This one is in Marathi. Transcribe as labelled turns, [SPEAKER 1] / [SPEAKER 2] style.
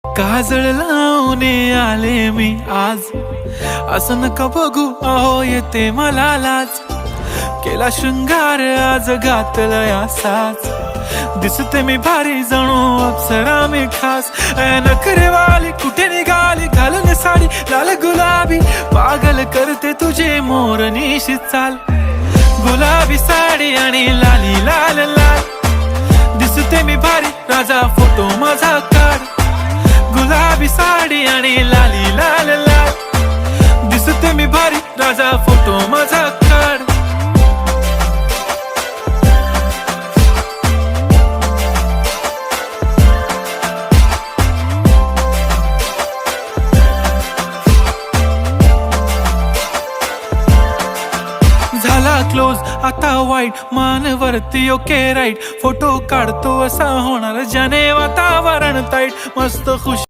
[SPEAKER 1] काजळ लावून आले मी आज, असं नका बघू अहो येते मला लाज. केला शृंगार आज घातलाय असाच, दिसते मी भारी जणू अप्सरा मी खास. नखरेवाली कुठे निघाली घालून साडी लाल गुलाबी, पागल करते तुझे मोरनीशी चाल. गुलाबी साडी आणि लाली लाल लाल, दिसते मी भारी राजा फोटो माझा काढ. गुलाबी साडी आणि लाली लाल लाल, दिसते मी भारी राजा फोटो माझा काढ. झाला क्लोज आता वाईट, मानवरती ओके राईट. फोटो काढतो असा होणार ज्याने वातावरण ताईट. मस्त खुश